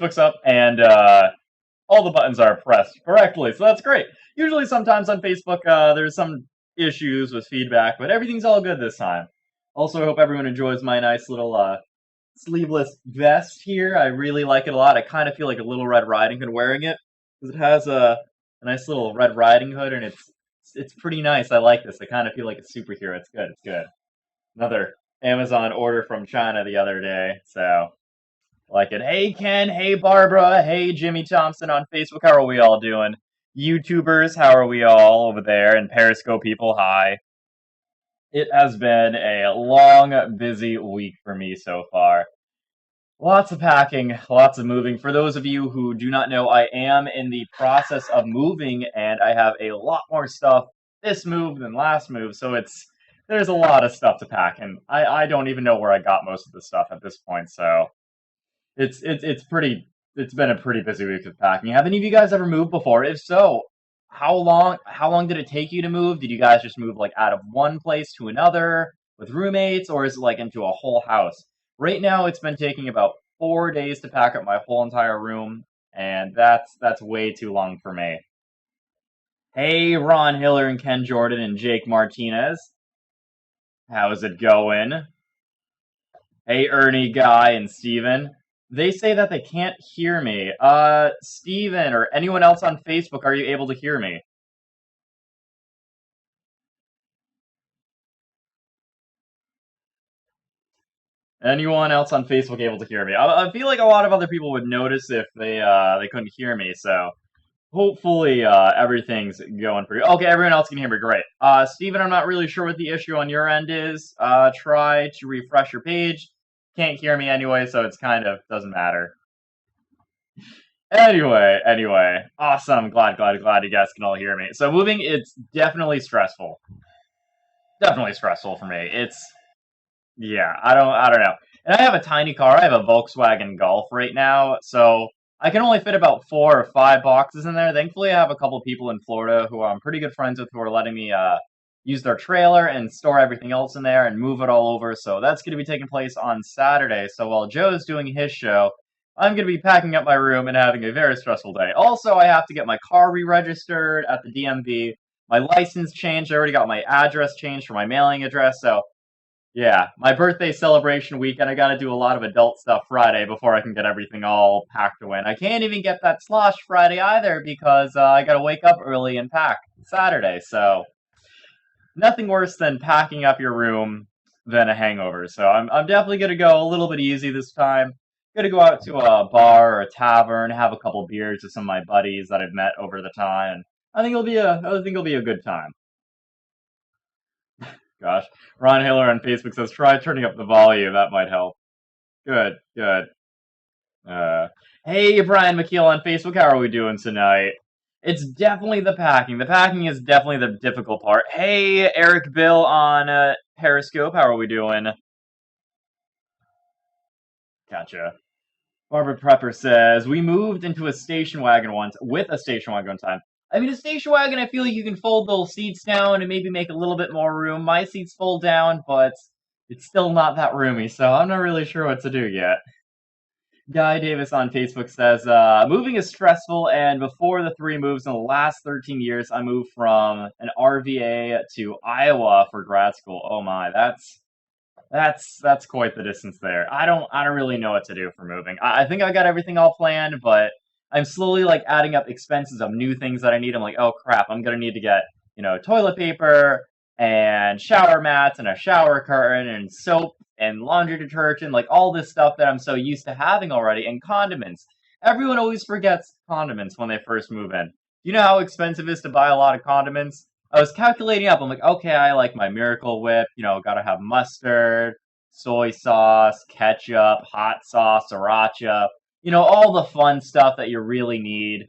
Facebook's up, and all the buttons are pressed correctly, so that's great. Usually, sometimes on Facebook, there's some issues with feedback, but everything's all good this time. Also, I hope everyone enjoys my nice little sleeveless vest here. I really like it a lot. I kind of feel like a Little Red Riding Hood wearing it because it has a nice little Red Riding Hood, and it's pretty nice. I like this. I kind of feel like a superhero. It's good. It's good. Another Amazon order from China the other day, so like it. Hey Ken, hey Barbara, hey Jimmy Thompson on Facebook. How are we all doing? YouTubers, how are we all over there? And Periscope people, hi. It has been a long, busy week for me so far. Lots of packing, lots of moving. For those of you who do not know, I am in the process of moving, and I have a lot more stuff this move than last move, so there's a lot of stuff to pack, and I don't even know where I got most of the stuff at this point. So it's been a pretty busy week with packing. Have any of you guys ever moved before? If so, how long did it take you to move? Did you guys just move like out of one place to another with roommates, or is it like into a whole house? Right now, it's been taking about 4 days to pack up my whole entire room, and that's way too long for me. Hey, Ron Hiller and Ken Jordan and Jake Martinez, how's it going? Hey, Ernie Guy and Steven. They say that they can't hear me. Steven or anyone else on Facebook, are you able to hear me? Anyone else on Facebook able to hear me? I feel like a lot of other people would notice if they couldn't hear me. So hopefully everything's going pretty. Okay, everyone else can hear me. Great. Steven, I'm not really sure what the issue on your end is. Try to refresh your page. Can't hear me anyway, so it's kind of doesn't matter. Anyway, awesome. Glad you guys can all hear me. So moving, it's definitely stressful. Definitely stressful for me. Yeah, I don't know. And I have a tiny car. I have a Volkswagen Golf right now, so I can only fit about 4 or 5 boxes in there. Thankfully, I have a couple people in Florida who I'm pretty good friends with who are letting me use their trailer and store everything else in there and move it all over. So that's going to be taking place on Saturday. So while Joe's doing his show, I'm going to be packing up my room and having a very stressful day. Also, I have to get my car re-registered at the DMV. My license changed. I already got my address changed for my mailing address. So yeah, my birthday celebration weekend, I gotta do a lot of adult stuff Friday before I can get everything all packed away. And I can't even get that slosh Friday either because I gotta wake up early and pack Saturday. So nothing worse than packing up your room than a hangover. So I'm definitely gonna go a little bit easy this time. Gonna go out to a bar or a tavern, have a couple beers with some of my buddies that I've met over the time. I think it'll be a good time. Gosh, Ron Hiller on Facebook says try turning up the volume. That might help. Good, good. Uh, hey, Brian McKeel on Facebook. How are we doing tonight? It's definitely the packing. The packing is definitely the difficult part. Hey, Eric Bill on Periscope. How are we doing? Gotcha. Barbara Prepper says we moved into a station wagon once with a station wagon one time. I mean, a station wagon, I feel like you can fold those seats down and maybe make a little bit more room. My seats fold down, but it's still not that roomy, so I'm not really sure what to do yet. Guy Davis on Facebook says, moving is stressful, and before the 3 moves in the last 13 years, I moved from an RVA to Iowa for grad school. Oh my, that's quite the distance there. I don't really know what to do for moving. I think I got everything all planned, but I'm slowly like adding up expenses of new things that I need. I'm like, oh crap, I'm gonna need to get, toilet paper and shower mats and a shower curtain and soap and laundry detergent, like all this stuff that I'm so used to having already, and condiments. Everyone always forgets condiments when they first move in. You know how expensive it is to buy a lot of condiments? I was calculating up. I'm like, okay, I like my Miracle Whip. Gotta have mustard, soy sauce, ketchup, hot sauce, sriracha. All the fun stuff that you really need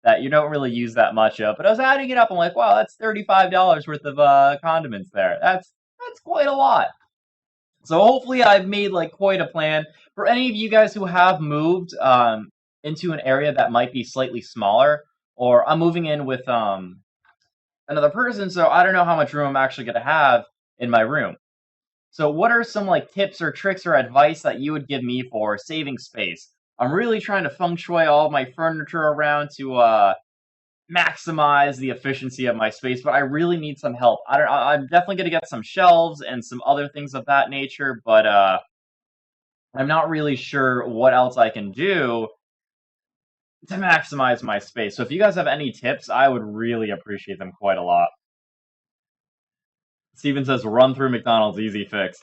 that you don't really use that much of. But I was adding it up. I'm like, wow, that's $35 worth of condiments there. That's quite a lot. So hopefully I've made like quite a plan for any of you guys who have moved into an area that might be slightly smaller, or I'm moving in with another person, so I don't know how much room I'm actually going to have in my room. So what are some like tips or tricks or advice that you would give me for saving space? I'm really trying to feng shui all my furniture around to maximize the efficiency of my space, but I really need some help. I'm definitely gonna get some shelves and some other things of that nature, but I'm not really sure what else I can do to maximize my space. So if you guys have any tips, I would really appreciate them quite a lot. Steven says, run through McDonald's, easy fix.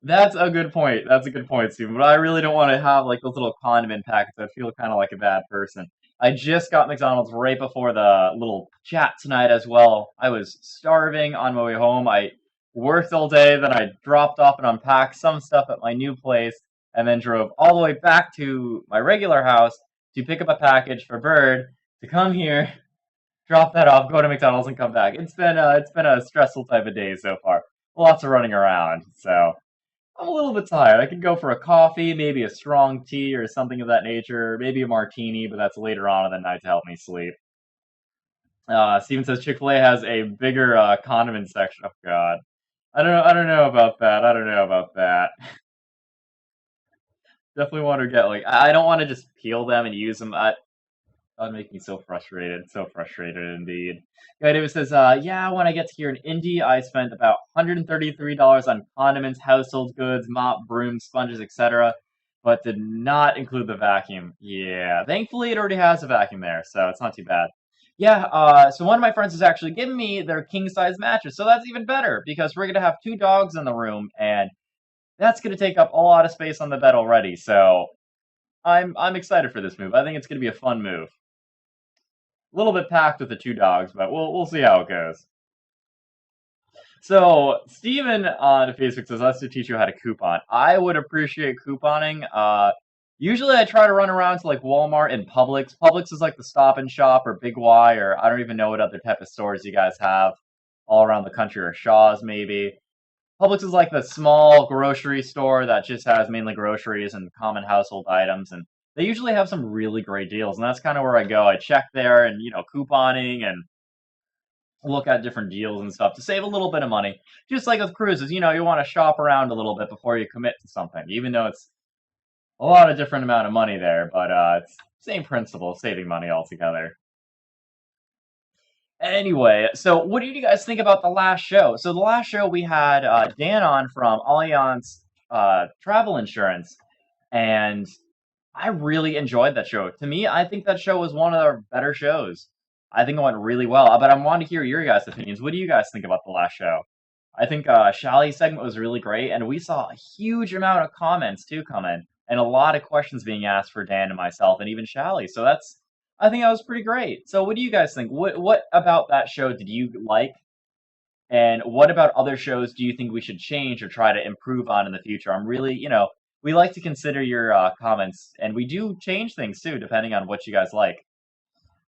That's a good point. That's a good point, Steven. But I really don't want to have like those little condiment packets. I feel kind of like a bad person. I just got McDonald's right before the little chat tonight as well. I was starving on my way home. I worked all day, then I dropped off and unpacked some stuff at my new place, and then drove all the way back to my regular house to pick up a package for Bird to come here, drop that off, go to McDonald's, and come back. It's been a stressful type of day so far. Lots of running around, so. I'm a little bit tired. I could go for a coffee, maybe a strong tea or something of that nature, maybe a martini, but that's later on in the night to help me sleep. Steven says Chick-fil-A has a bigger condiment section. Oh God, I don't know. I don't know about that. I don't know about that. Definitely want to get like I don't want to just peel them and use them. That'd make me so frustrated indeed. Guy Davis says, yeah, when I get here in Indy, I spent about $133 on condiments, household goods, mop, brooms, sponges, etc., but did not include the vacuum. Yeah, thankfully it already has a vacuum there, so it's not too bad. Yeah, so one of my friends has actually given me their king-size mattress, so that's even better, because we're going to have 2 dogs in the room, and that's going to take up a lot of space on the bed already, so I'm excited for this move. I think it's going to be a fun move. A little bit packed with the 2 dogs, but we'll see how it goes. So Steven on Facebook says, "Us to teach you how to coupon." I would appreciate couponing. Usually I try to run around to like Walmart and Publix. Publix is like the Stop and Shop or Big Y, or I don't even know what other type of stores you guys have all around the country, or Shaw's maybe. Publix is like the small grocery store that just has mainly groceries and common household items, and they usually have some really great deals, and that's kind of where I go. I check there and, couponing and look at different deals and stuff to save a little bit of money. Just like with cruises, you want to shop around a little bit before you commit to something, even though it's a lot of different amount of money there, but it's same principle, saving money altogether. Anyway, so what did you guys think about the last show? So the last show we had Dan on from Allianz Travel Insurance, and I really enjoyed that show. To me, I think that show was one of our better shows. I think it went really well, but I want to hear your guys' opinions. What do you guys think about the last show? I think Shali's segment was really great, and we saw a huge amount of comments too come in, and a lot of questions being asked for Dan and myself, and even Shally. So I think that was pretty great. So what do you guys think? What about that show did you like? And what about other shows do you think we should change or try to improve on in the future? I'm really, we like to consider your comments, and we do change things too, depending on what you guys like.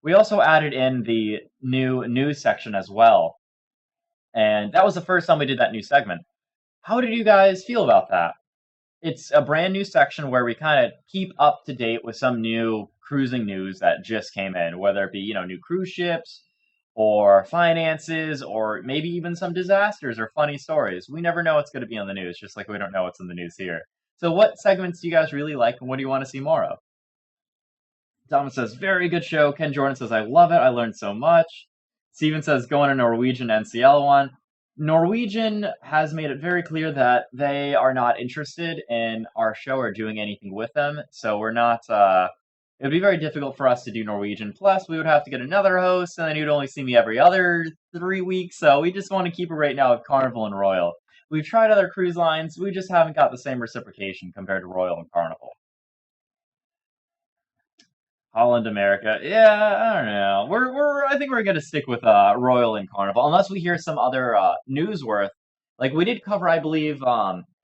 We also added in the new news section as well, and that was the first time we did that new segment. How did you guys feel about that? It's a brand new section where we kind of keep up to date with some new cruising news that just came in, whether it be, new cruise ships or finances or maybe even some disasters or funny stories. We never know what's going to be on the news, just like we don't know what's in the news here. So what segments do you guys really like and what do you want to see more of? Thomas says, very good show. Ken Jordan says, I love it. I learned so much. Steven says, going to Norwegian NCL one. Norwegian has made it very clear that they are not interested in our show or doing anything with them. So we're not, it would be very difficult for us to do Norwegian. Plus, we would have to get another host, and then you'd only see me every other 3 weeks. So we just want to keep it right now with Carnival and Royal. We've tried other cruise lines. We just haven't got the same reciprocation compared to Royal and Carnival. Holland America. Yeah, I don't know. I think we're gonna stick with Royal and Carnival unless we hear some other news worth. Like we did cover, I believe,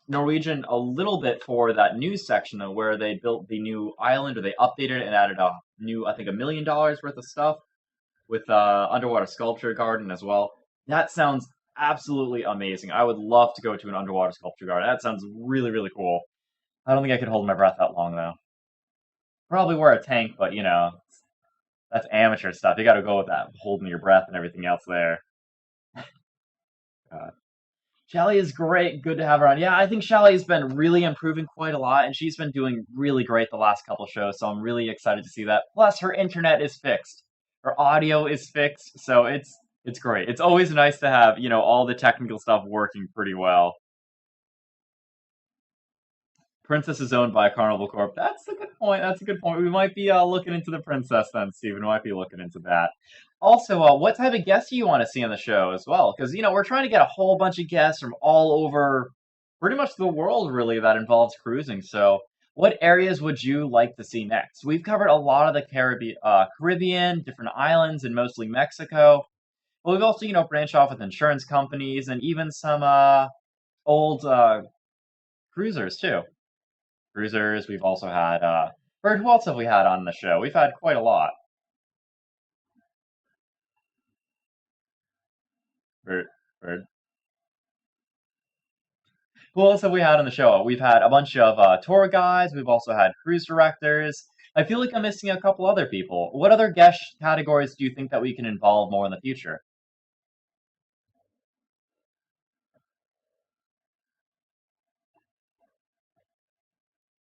Norwegian a little bit for that news section of where they built the new island or they updated it and added a new, I think, $1 million worth of stuff with underwater sculpture garden as well. That sounds absolutely amazing. I would love to go to an underwater sculpture garden. That sounds really, really cool. I don't think I could hold my breath that long though. Probably wear a tank, but that's amateur stuff. You got to go with that, holding your breath and everything else there. Uh, Shelly is great. Good to have her on. Yeah, I think Shelly's been really improving quite a lot, and she's been doing really great the last couple shows. So I'm really excited to see that. Plus, her internet is fixed. Her audio is fixed, so it's great. It's always nice to have all the technical stuff working pretty well. Princess is owned by Carnival Corp. That's a good point. That's a good point. We might be looking into the princess then, Steven. We might be looking into that. Also, what type of guests do you want to see on the show as well? Because we're trying to get a whole bunch of guests from all over, pretty much the world, really, that involves cruising. So, what areas would you like to see next? We've covered a lot of the Caribbean, different islands, and mostly Mexico. But we've also, branched off with insurance companies and even some old cruisers too. Cruisers. We've also had Bird. Who else have we had on the show? We've had quite a lot. Bird. Bird. Who else have we had on the show? We've had a bunch of tour guides. We've also had cruise directors. I feel like I'm missing a couple other people. What other guest categories do you think that we can involve more in the future?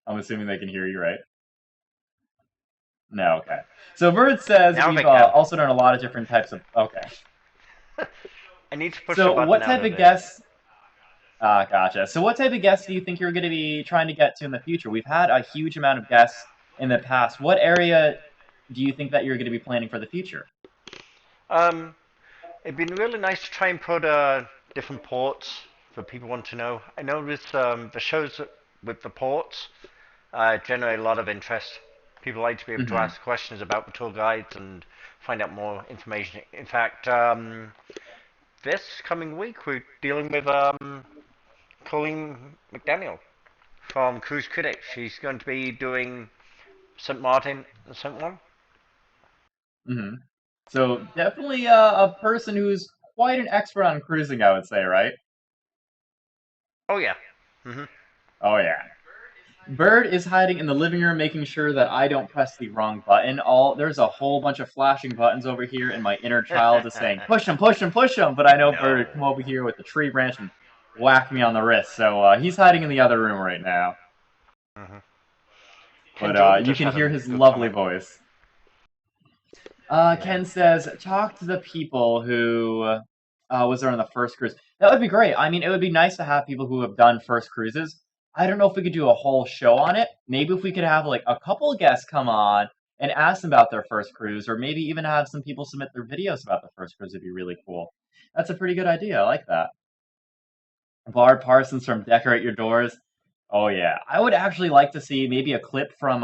I'm assuming they can hear you, right? No, okay. So Bird says Now we've they can. also done a lot of different types of. Okay. I need to push the So button what out type of of there. guests? Gotcha. So what type of guests do you think you're going to be trying to get to in the future? We've had a huge amount of guests in the past. What area do you think that you're going to be planning for the future? Um, it'd been really nice to try and put different ports for people want to know. I know with the shows with the ports generate a lot of interest. People like to be able to Hmm. ask questions about the tour guides and find out more information. In fact, this coming week we're dealing with Colleen McDaniel from Cruise Critic. She's going to be doing St. Martin and St. Juan. Hmm. So definitely a person who's quite an expert on cruising, I would say, right? Oh yeah. Hmm. Oh yeah. Bird is hiding in the living room, making sure that I don't press the wrong button. There's a whole bunch of flashing buttons over here, and my inner child is saying, "Push him, push him, push him!" But I know Bird would come No. over here with the tree branch and whack me on the wrist. So he's hiding in the other room right now. Hmm. Ken But Jordan you just can had hear a his good lovely comment. voice. Yeah. Ken says, "Talk to the people who was there on the first cruise." That would be great. I mean, it would be nice to have people who have done first cruises. I don't know if we could do a whole show on it. Maybe if we could have like a couple of guests come on and ask them about their first cruise, or maybe even have some people submit their videos about the first cruise. Would be really cool. That's a pretty good idea. I like that. Bard Parsons from Decorate Your Doors. Oh yeah, I would actually like to see maybe a clip from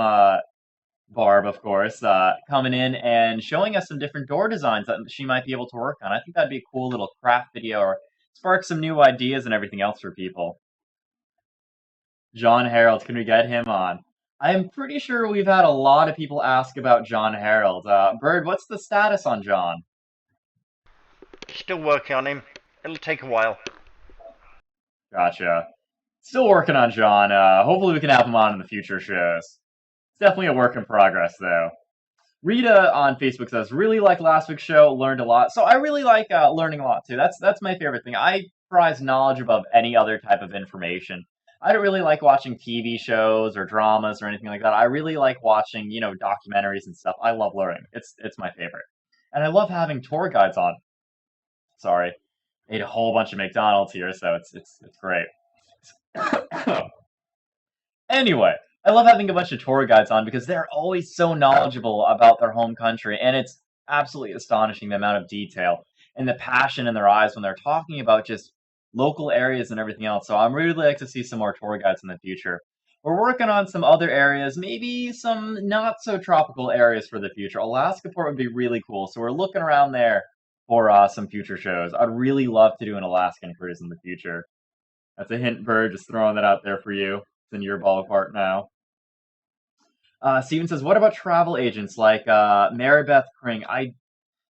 Barb, of course, coming in and showing us some different door designs that she might be able to work on. I think that'd be a cool little craft video or spark some new ideas and everything else for people. John Harold, can we get him on? I'm pretty sure we've had a lot of people ask about John Harold. Bird, what's the status on John? Still working on him. It'll take a while. Gotcha. Still working on John. Hopefully we can have him on in the future shows. It's definitely a work in progress, though. Rita on Facebook says, "Really like last week's show. Learned a lot." So I really like learning a lot too. That's my favorite thing. I prize knowledge above any other type of information. I don't really like watching TV shows or dramas or anything like that. I really like watching, documentaries and stuff. I love learning. It's my favorite, and I love having tour guides on. Sorry, ate a whole bunch of McDonald's here, so it's great. Anyway, I love having a bunch of tour guides on because they're always so knowledgeable about their home country, and it's absolutely astonishing the amount of detail and the passion in their eyes when they're talking about just local areas and everything else. So I'm really like to see some more tour guides in the future. We're working on some other areas, maybe some not so tropical areas for the future. Alaska Port would be really cool, so we're looking around there for some future shows. I'd really love to do an Alaskan cruise in the future. That's a hint, Bird. Just throwing that out there for you. It's in your ballpark now. Steven says, "What about travel agents like Maribeth Kring?"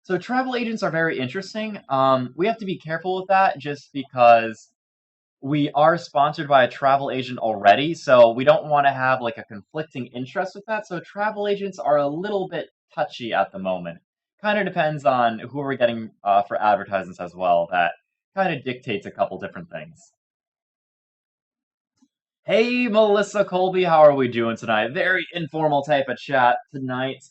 So travel agents are very interesting. We have to be careful with that just because we are sponsored by a travel agent already, so we don't want to have like a conflicting interest with that. So travel agents are a little bit touchy at the moment. Kind of depends on who we're getting for advertisements as well. That kind of dictates a couple different things. Hey, Melissa Colby, how are we doing tonight? Very informal type of chat tonight.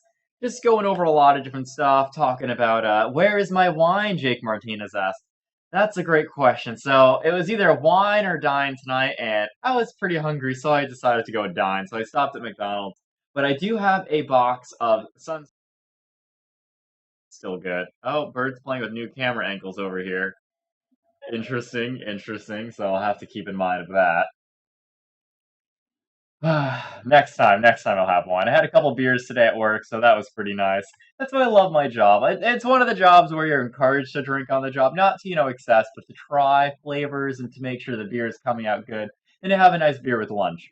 Just going over a lot of different stuff, talking about where is my wine, Jake Martinez asked. That's a great question. So it was either wine or dine tonight, and I was pretty hungry, so I decided to go dine. So I stopped at McDonald's. But I do have a box of Sun. Still good. Oh, Bird's playing with new camera angles over here. Interesting, interesting. So I'll have to keep in mind of that. Next time I'll have one. I had a couple beers today at work, so that was pretty nice. That's why I love my job. It's one of the jobs where you're encouraged to drink on the job, not to, excess, but to try flavors and to make sure the beer is coming out good and to have a nice beer with lunch.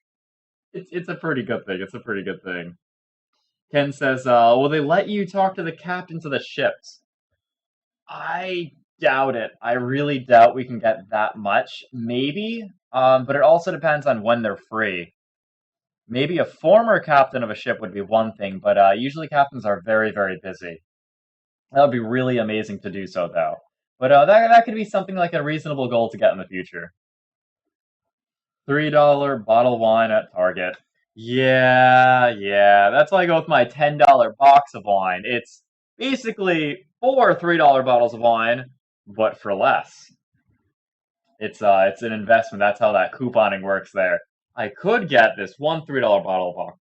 It's a pretty good thing. It's a pretty good thing. Ken says, will they let you talk to the captains of the ships? I doubt it. I really doubt we can get that much. Maybe, but it also depends on when they're free. Maybe a former captain of a ship would be one thing, but usually captains are very, very busy. That would be really amazing to do so, though. But that could be something like a reasonable goal to get in the future. $3 bottle wine at Target. Yeah. That's why I go with my $10 box of wine. It's basically 4 $3 bottles of wine, but for less. It's an investment. That's how that couponing works there. I could get this one $3 bottle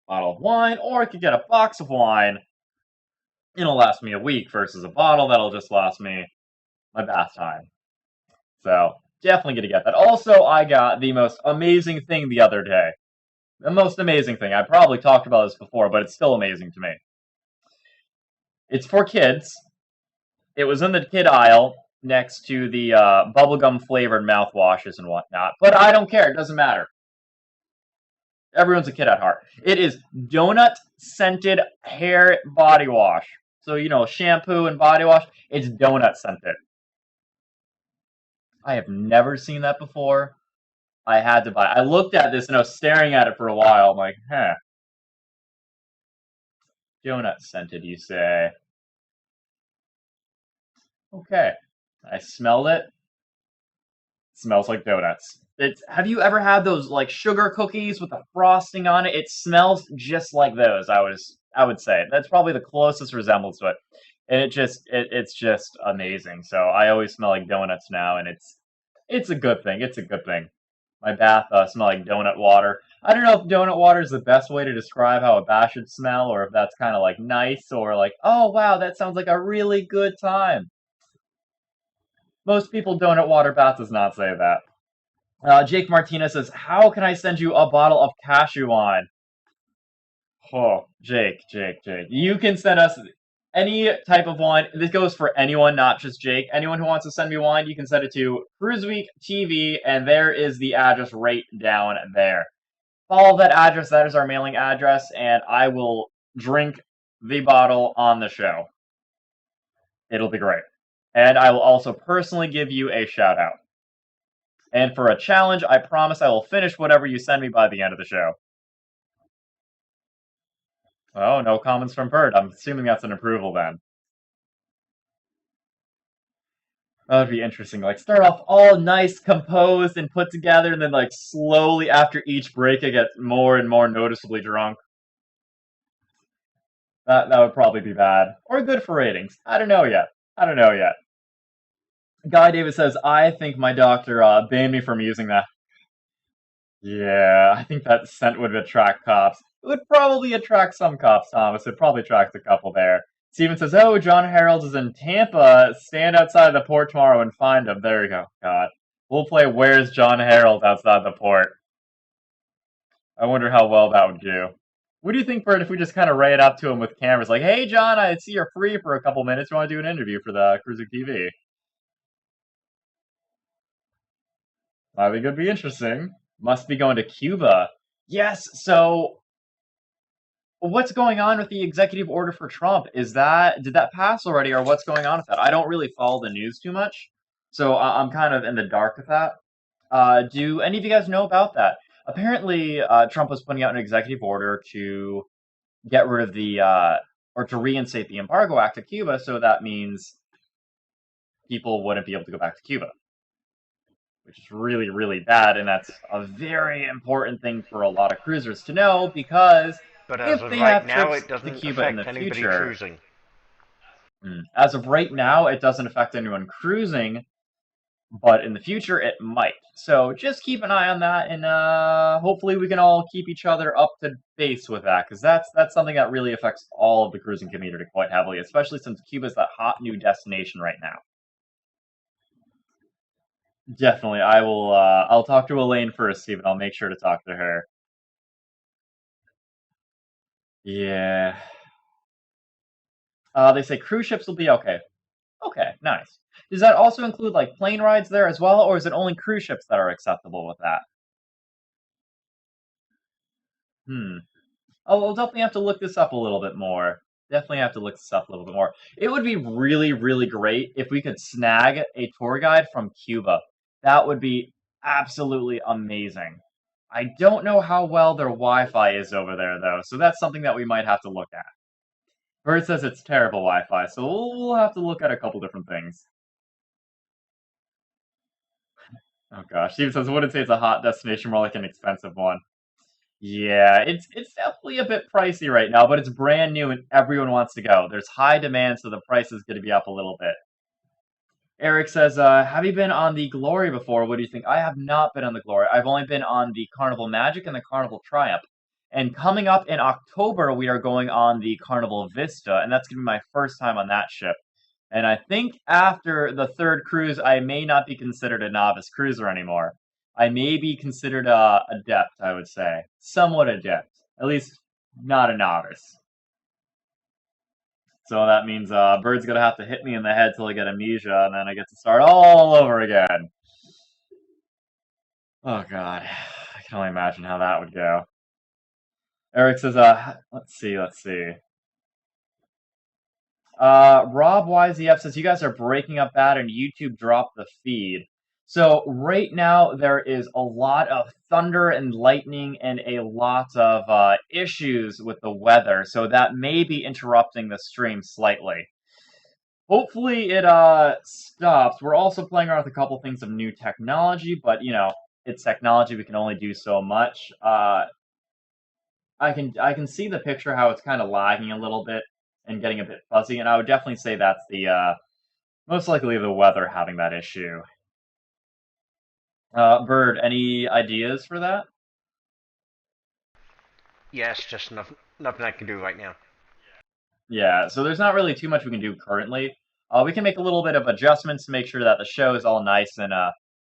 of wine, or I could get a box of wine. It'll last me a week versus a bottle that'll just last me my bath time. So definitely gonna get that. Also, I got the most amazing thing the other day. The most amazing thing. I probably talked about this before, but it's still amazing to me. It's for kids. It was in the kid aisle next to the bubblegum flavored mouthwashes and whatnot, but I don't care. It doesn't matter. Everyone's a kid at heart. It is donut scented hair body wash. So, shampoo and body wash, it's donut scented. I have never seen that before. I had to buy it. I looked at this and I was staring at it for a while. I'm like, huh. Donut scented, you say? Okay. I smelled it. Smells like donuts. Have you ever had those like sugar cookies with the frosting on it? It smells just like those. I would say that's probably the closest resemblance to it, and it's just amazing. So I always smell like donuts now, and it's a good thing. It's a good thing. My bath smell like donut water. I don't know if donut water is the best way to describe how a bath should smell, or if that's kind of like nice, or like, oh wow, that sounds like a really good time. Most people donut water bath does not say that. Jake Martinez says, "How can I send you a bottle of cashew wine?" Oh, Jake. You can send us any type of wine. This goes for anyone, not just Jake. Anyone who wants to send me wine, you can send it to Cruiseweek TV, and there is the address right down there. Follow that address. That is our mailing address, and I will drink the bottle on the show. It'll be great. And I will also personally give you a shout out. And for a challenge, I promise I will finish whatever you send me by the end of the show. Oh, no comments from Bird. I'm assuming that's an approval then. That would be interesting. Like, start off all nice, composed, and put together, and then, like, slowly after each break, I get more and more noticeably drunk. That would probably be bad. Or good for ratings. I don't know yet. Guy Davis says, I think my doctor banned me from using that. Yeah, I think that scent would attract cops. It would probably attract some cops, Thomas. It probably attracts a couple there. Steven says, oh, John Harold is in Tampa. Stand outside the port tomorrow and find him. There you go. God. We'll play Where's John Harold outside the port. I wonder how well that would do. What do you think, Bert, if we just kind of ran up to him with cameras like, hey, John, I see you're free for a couple minutes. You want to do an interview for the Cruiser TV? I think it'd be interesting. Must be going to Cuba. Yes, so what's going on with the executive order for Trump? Did that pass already, or what's going on with that? I don't really follow the news too much, so I'm kind of in the dark with that. Do any of you guys know about that? Apparently, Trump was putting out an executive order to get rid of or to reinstate the Embargo Act to Cuba, so that means people wouldn't be able to go back to Cuba. which is really, really bad, and that's a very important thing for a lot of cruisers to know, because But as if of they right have now, trips it to doesn't Cuba in affect the anybody future, cruising. as of right now, it doesn't affect anyone cruising, but in the future it might. So just keep an eye on that, and hopefully we can all keep each other up to base with that, because that's something that really affects all of the cruising community quite heavily, especially since Cuba's that hot new destination right now. Definitely, I will. I'll talk to Elaine first, Stephen. I'll make sure to talk to her. Yeah. They say cruise ships will be okay. Okay, nice. Does that also include like plane rides there as well, or is it only cruise ships that are acceptable with that? Hmm. Oh, we'll definitely have to look this up a little bit more. Definitely have to look this up a little bit more. It would be really, really great if we could snag a tour guide from Cuba. That would be absolutely amazing. I don't know how well their Wi-Fi is over there, though, so that's something that we might have to look at. Bird says it's terrible Wi-Fi, so we'll have to look at a couple different things. Oh gosh, Steven says, I wouldn't say it's a hot destination, more like an expensive one. Yeah, it's definitely a bit pricey right now, but it's brand new and everyone wants to go. There's high demand, so the price is going to be up a little bit. Eric says, have you been on the Glory before? What do you think? I have not been on the Glory. I've only been on the Carnival Magic and the Carnival Triumph. And coming up in October, we are going on the Carnival Vista, and that's going to be my first time on that ship. And I think after the third cruise, I may not be considered a novice cruiser anymore. I may be considered adept, I would say. Somewhat adept. At least not a novice. So that means Bird's gonna have to hit me in the head till I get amnesia, and then I get to start all over again. Oh god, I can only imagine how that would go. Eric says, let's see. Rob YZF says, you guys are breaking up bad and YouTube dropped the feed. So right now there is a lot of thunder and lightning and a lot of issues with the weather, so that may be interrupting the stream slightly. Hopefully it stops. We're also playing around with a couple things of new technology, but you know, it's technology, we can only do so much. I can see the picture how it's kind of lagging a little bit and getting a bit fuzzy, and I would definitely say that's the most likely the weather having that issue. Bird, any ideas for that? Yes, just nothing I can do right now. Yeah, so there's not really too much we can do currently. We can make a little bit of adjustments to make sure that the show is all nice and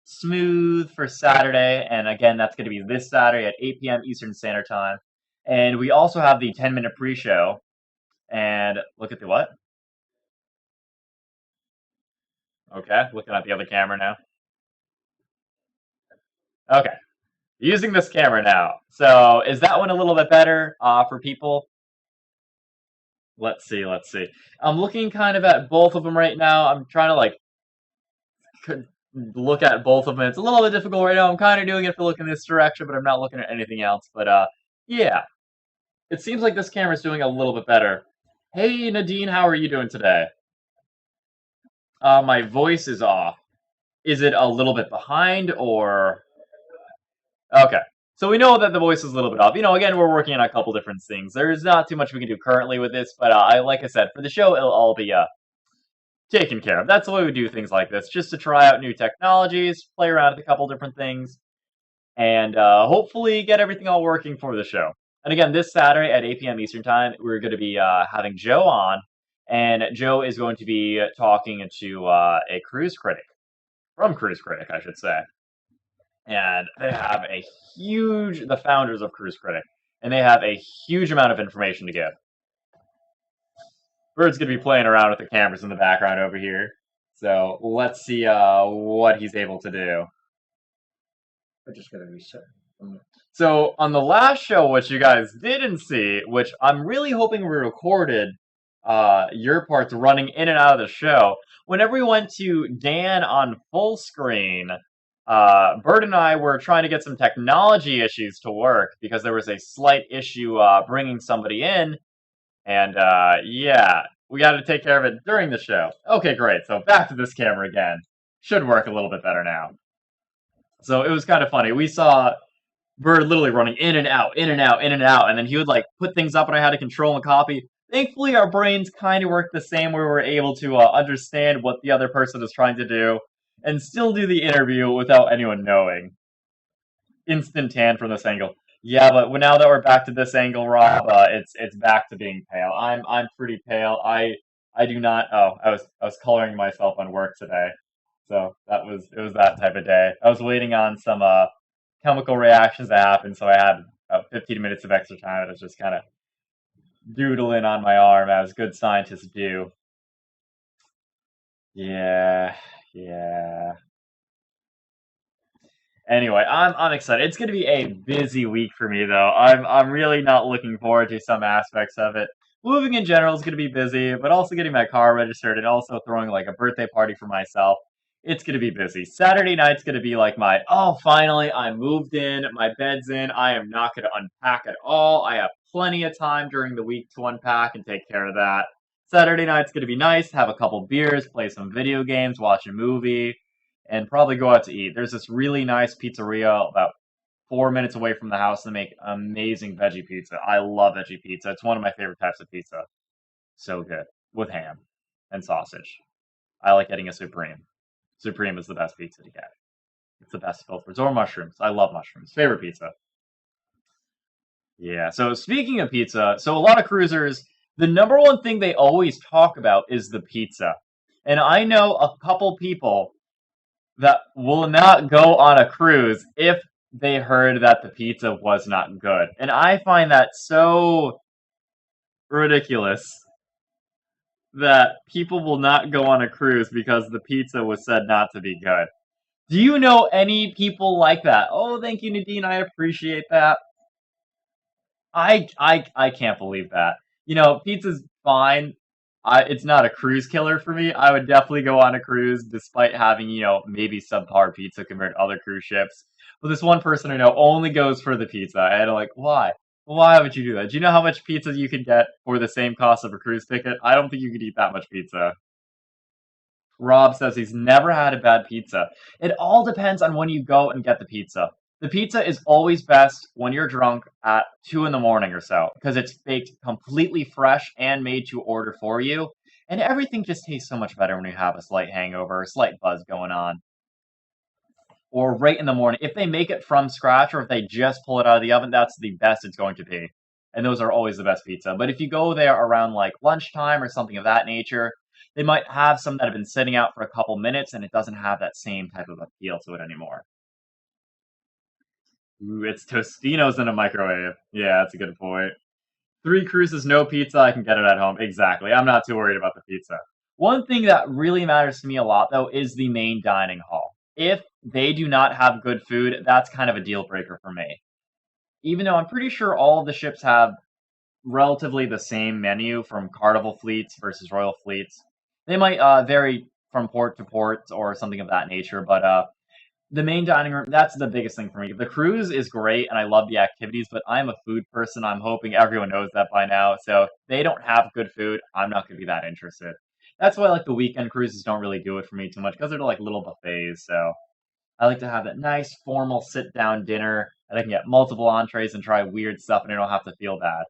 smooth for Saturday. And again, that's going to be this Saturday at 8 p.m. Eastern Standard Time. And we also have the 10-minute pre-show. And look at the what? Okay, looking at the other camera now. Okay, using this camera now. So is that one a little bit better for people? Let's see, let's see. I'm looking kind of at both of them right now. I'm trying to like look at both of them. It's a little bit difficult right now. I'm kind of doing it to look in this direction, but I'm not looking at anything else. But yeah, it seems like this camera's doing a little bit better. Hey Nadine, how are you doing today? My voice is off. Is it a little bit behind or okay? So we know that the voice is a little bit off. You know, again, we're working on a couple different things. There's not too much we can do currently with this, but like I said, for the show, it'll all be taken care of. That's the way we do things like this, just to try out new technologies, play around with a couple different things, and hopefully get everything all working for the show. And again, this Saturday at 8 p.m. Eastern Time, we're going to be having Joe on, and Joe is going to be talking to a cruise critic, from Cruise Critic, I should say. And they have the founders of Cruise Critic, and they have a huge amount of information to give. Bird's going to be playing around with the cameras in the background over here. So let's see what he's able to do. I'm just gonna reset. So on the last show, which you guys didn't see, which I'm really hoping we recorded your parts running in and out of the show. Whenever we went to Dan on full screen, Bird and I were trying to get some technology issues to work because there was a slight issue bringing somebody in, and yeah, we got to take care of it during the show. Okay, great. So back to this camera again. Should work a little bit better now. So it was kind of funny. We saw Bird literally running in and out, in and out, in and out, and then he would like put things up and I had to control and copy. Thankfully, our brains kind of work the same where we were able to understand what the other person was trying to do and still do the interview without anyone knowing. Instant tan from this angle. Yeah, but now that we're back to this angle, Rob, it's back to being pale. I'm pretty pale. I do not. Oh, I was coloring myself on work today, so it was that type of day. I was waiting on some chemical reactions to happen, so I had 15 minutes of extra time. I was just kind of doodling on my arm as good scientists do. Yeah, yeah. Anyway, I'm excited. It's going to be a busy week for me, though. I'm really not looking forward to some aspects of it. Moving in general is going to be busy, but also getting my car registered and also throwing like a birthday party for myself. It's going to be busy. Saturday night's going to be like my, oh, finally, I moved in, my bed's in, I am not going to unpack at all. I have plenty of time during the week to unpack and take care of that. Saturday night's going to be nice, have a couple beers, play some video games, watch a movie, and probably go out to eat. There's this really nice pizzeria about 4 minutes away from the house that make amazing veggie pizza. I love veggie pizza. It's one of my favorite types of pizza. So good. With ham and sausage. I like getting a Supreme. Supreme is the best pizza to get. It's the best filled fruits. Or mushrooms. I love mushrooms. Favorite pizza. Yeah, so speaking of pizza, so a lot of cruisers, the number one thing they always talk about is the pizza. And I know a couple people that will not go on a cruise if they heard that the pizza was not good. And I find that so ridiculous that people will not go on a cruise because the pizza was said not to be good. Do you know any people like that? Oh, thank you, Nadine. I appreciate that. I can't believe that. You know, pizza's fine. It's not a cruise killer for me. I would definitely go on a cruise despite having, maybe subpar pizza compared to other cruise ships. But this one person I know only goes for the pizza. And I'm like, why? Why would you do that? Do you know how much pizza you could get for the same cost of a cruise ticket? I don't think you could eat that much pizza. Rob says he's never had a bad pizza. It all depends on when you go and get the pizza. The pizza is always best when you're drunk at 2 in the morning or so, because it's baked completely fresh and made to order for you. And everything just tastes so much better when you have a slight hangover, a slight buzz going on. Or right in the morning. If they make it from scratch or if they just pull it out of the oven, that's the best it's going to be. And those are always the best pizza. But if you go there around like lunchtime or something of that nature, they might have some that have been sitting out for a couple minutes and it doesn't have that same type of appeal to it anymore. Ooh, it's Tostinos in a microwave. Yeah, that's a good point. 3 cruises, no pizza, I can get it at home. Exactly. I'm not too worried about the pizza. One thing that really matters to me a lot, though, is the main dining hall. If they do not have good food, that's kind of a deal breaker for me. Even though I'm pretty sure all of the ships have relatively the same menu from Carnival fleets versus Royal fleets. They might vary from port to port or something of that nature, but the main dining room, that's the biggest thing for me. The cruise is great and I love the activities, but I'm a food person. I'm hoping everyone knows that by now. So if they don't have good food, I'm not going to be that interested. That's why like the weekend cruises don't really do it for me too much because they're like little buffets. So I like to have that nice formal sit down dinner and I can get multiple entrees and try weird stuff and I don't have to feel bad.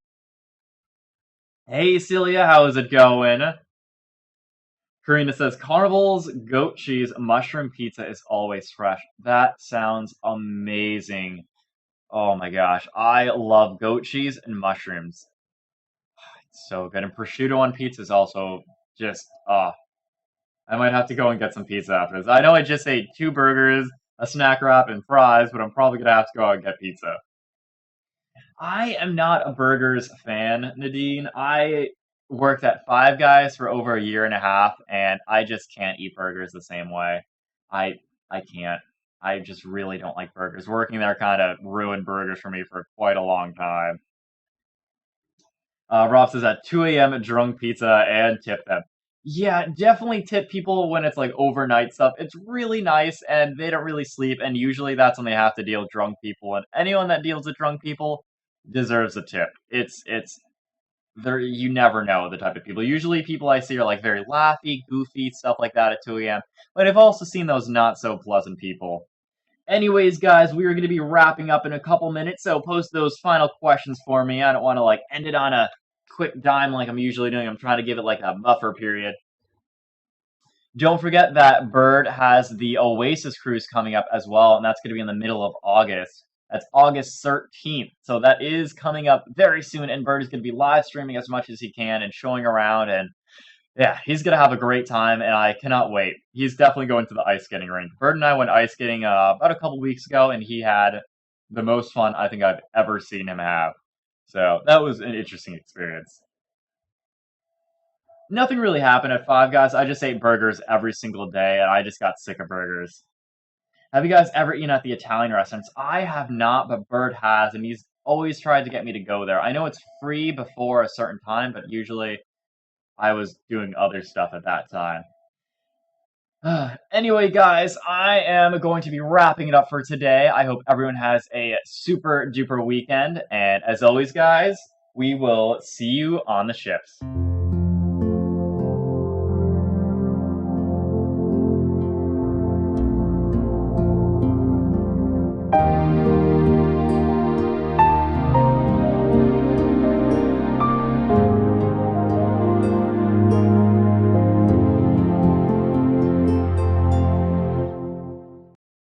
Hey Celia, how is it going? Karina says, Carnival's goat cheese mushroom pizza is always fresh. That sounds amazing. Oh my gosh. I love goat cheese and mushrooms. It's so good. And prosciutto on pizza is also just, I might have to go and get some pizza after this. I know I just ate 2 burgers, a snack wrap, and fries, but I'm probably going to have to go out and get pizza. I am not a burgers fan, Nadine. I worked at Five Guys for over a year and a half, and I just can't eat burgers the same way. I I can't. I just really don't like burgers. Working there kind of ruined burgers for me for quite a long time. Rob says at 2 a.m. drunk pizza and tip them. Yeah, definitely tip people when it's like overnight stuff. It's really nice and they don't really sleep, and usually that's when they have to deal with drunk people. And anyone that deals with drunk people deserves a tip. It's there. You never know the type of people. Usually, people I see are like very laughy, goofy stuff like that at 2 a.m. But I've also seen those not so pleasant people. Anyways, guys, we are going to be wrapping up in a couple minutes, so post those final questions for me. I don't want to like end it on a quick dime like I'm usually doing. I'm trying to give it like a buffer period. Don't forget that Bird has the Oasis cruise coming up as well, and that's going to be in the middle of August. That's August 13th. So that is coming up very soon, and Bird is going to be live streaming as much as he can and showing around, and yeah, he's going to have a great time, and I cannot wait. He's definitely going to the ice skating rink. Bird and I went ice skating about a couple weeks ago, and he had the most fun I think I've ever seen him have. So that was an interesting experience. Nothing really happened at Five Guys. I just ate burgers every single day, and I just got sick of burgers. Have you guys ever eaten at the Italian restaurants? I have not, but Bird has, and he's always tried to get me to go there. I know it's free before a certain time, but usually I was doing other stuff at that time. Anyway, guys, I am going to be wrapping it up for today. I hope everyone has a super duper weekend, and as always, guys, we will see you on the ships.